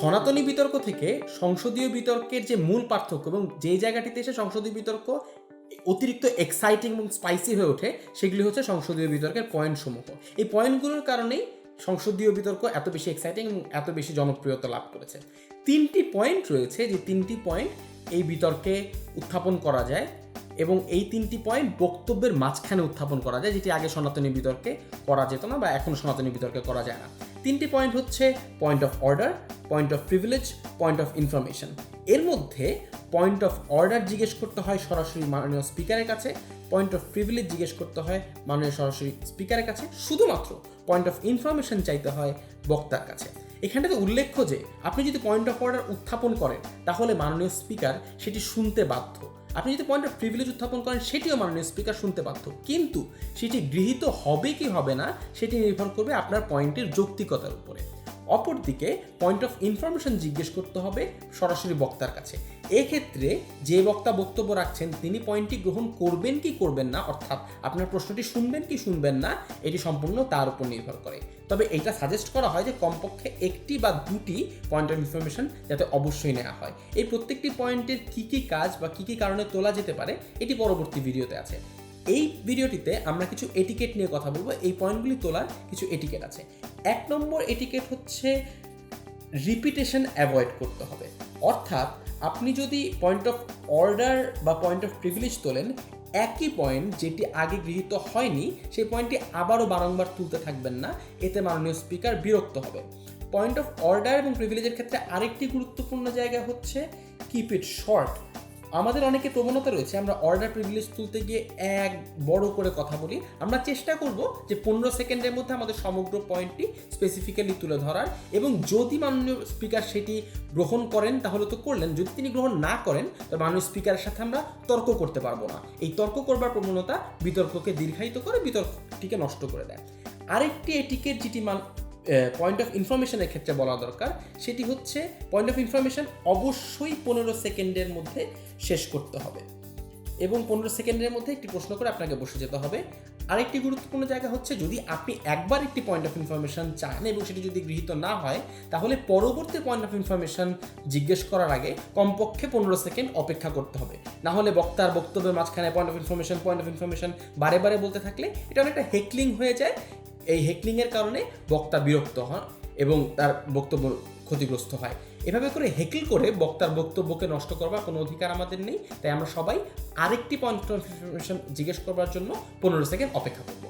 সনাতনী বিতর্ক থেকে সংসদীয় বিতর্কের যে মূল পার্থক্য এবং যেই জায়গাটিতে এসে সংসদীয় বিতর্ক অতিরিক্ত এক্সাইটিং এবং স্পাইসি হয়ে ওঠে সেগুলি হচ্ছে সংসদীয় বিতর্কের পয়েন্টসমূহ। এই পয়েন্টগুলোর কারণেই সংসদীয় বিতর্ক এত বেশি এক্সাইটিং এবং এত বেশি জনপ্রিয়তা লাভ করেছে। 3টি পয়েন্ট রয়েছে, যে 3টি পয়েন্ট এই বিতর্কে উত্থাপন করা যায় এবং এই 3টি পয়েন্ট বক্তব্যের মাঝখানে উত্থাপন করা যায়, যেটি আগে সনাতনী বিতর্কে করা যেত না বা এখন সনাতনী বিতর্কে করা যায় না। 3টি পয়েন্ট হচ্ছে point of order, point of privilege, point of information. এর মধ্যে পয়েন্ট অফ অর্ডার জিজ্ঞেস করতে হয় সরাসরি মাননীয় স্পিকারের কাছে, পয়েন্ট অফ প্রিভিলেজ জিজ্ঞেস করতে হয় মাননীয় সরাসরি স্পিকারের কাছে, শুধুমাত্র পয়েন্ট অফ ইনফরমেশন চাইতে হয় বক্তার কাছে। এখানটাতে উল্লেখ্য যে আপনি যদি পয়েন্ট অফ অর্ডার উত্থাপন করেন তাহলে মাননীয় স্পিকার সেটি শুনতে বাধ্য। আপনি যদি পয়েন্ট অফ প্রিভিলেজ উত্থাপন করেন সেটিও মাননীয় স্পিকার শুনতে বাধ্য, কিন্তু সেটি গৃহীত হবে কি হবে না সেটি নির্ভর করবে আপনার পয়েন্টের যৌক্তিকতার উপরে। অপরদিকে পয়েন্ট অফ ইনফরমেশন জিজ্ঞেস করতে হবে সরাসরি বক্তার কাছে। এক্ষেত্রে যে বক্তা বক্তব্য রাখছেন তিনি পয়েন্টটি গ্রহণ করবেন কি করবেন না, অর্থাৎ আপনার প্রশ্নটি শুনবেন কি শুনবেন না, এটি সম্পূর্ণ তার উপর নির্ভর করে। তবে এটা সাজেস্ট করা হয় যে কমপক্ষে একটি বা দুটি পয়েন্ট অফ ইনফরমেশন যাতে অবশ্যই নেওয়া হয়। এই প্রত্যেকটি পয়েন্টের কী কী কাজ বা কী কী কারণে তোলা যেতে পারে এটি পরবর্তী ভিডিওতে আছে। এই ভিডিওটিতে আমরা কিছু এটিকেট নিয়ে কথা বলবো। এই পয়েন্টগুলি তোলার কিছু এটিকেট আছে। 1 নম্বর এটিকেট হচ্ছে রিপিটেশন অ্যাভয়েড করতে হবে। অর্থাৎ আপনি যদি পয়েন্ট অফ অর্ডার বা পয়েন্ট অফ প্রিভিলেজ তোলেন, একই পয়েন্ট যেটি আগে গৃহীত হয়নি সেই পয়েন্টটি আবারও বারংবার তুলতে থাকবেন না, এতে মাননীয় স্পিকার বিরক্ত হবে। পয়েন্ট অফ অর্ডার এবং প্রিভিলেজের ক্ষেত্রে আরেকটি গুরুত্বপূর্ণ জায়গা হচ্ছে কিপ ইট শর্ট। আমাদের অনেকে প্রবণতা রয়েছে আমরা অর্ডার প্রিভিলেজ তুলতে গিয়ে এক বড় করে কথা বলি। আমরা চেষ্টা করব যে 15 সেকেন্ডের মধ্যে আমাদের সমগ্র পয়েন্টটি স্পেসিফিক্যালি তুলে ধরার, এবং যদি মাননীয় স্পিকার সেটি গ্রহণ করেন তাহলে তো করলেন, যদি তিনি গ্রহণ না করেন তবে মাননীয় স্পিকারের সাথে আমরা তর্ক করতে পারবো না। এই তর্ক করবার প্রবণতা বিতর্ককে দীর্ঘায়িত করে, বিতর্কটিকে নষ্ট করে দেয়। আরেকটি এটিকেট যেটি পয়েন্ট অফ ইনফরমেশনের ক্ষেত্রে বলা দরকার সেটি হচ্ছে পয়েন্ট অফ ইনফরমেশন অবশ্যই 15 সেকেন্ডের মধ্যে শেষ করতে হবে এবং 15 সেকেন্ডের মধ্যে একটি প্রশ্ন করে আপনাকে বসে যেতে হবে। আরেকটি গুরুত্বপূর্ণ জায়গা হচ্ছে যদি আপনি একবার একটি পয়েন্ট অফ ইনফরমেশন চান এবং সেটি যদি গৃহীত না হয় তাহলে পরবর্তী পয়েন্ট অফ ইনফরমেশন জিজ্ঞেস করার আগে কমপক্ষে 15 সেকেন্ড অপেক্ষা করতে হবে। না হলে বক্তার বক্তব্যের মাঝখানে পয়েন্ট অফ ইনফরমেশন বারে বারে বলতে থাকলে এটা অনেকটা হেকলিং হয়ে যায়। এই হেকলিংয়ের কারণে বক্তা বিরক্ত হন এবং তার বক্তব্য ক্ষতিগ্রস্ত হয়। এভাবে করে হেকল করে বক্তার বক্তব্যকে নষ্ট করবার কোনো অধিকার আমাদের নেই। তাই আমরা সবাই আরেকটি পয়েন্ট অফ ইনফরমেশন জিজ্ঞেস করবার জন্য 15 সেকেন্ড অপেক্ষা করব।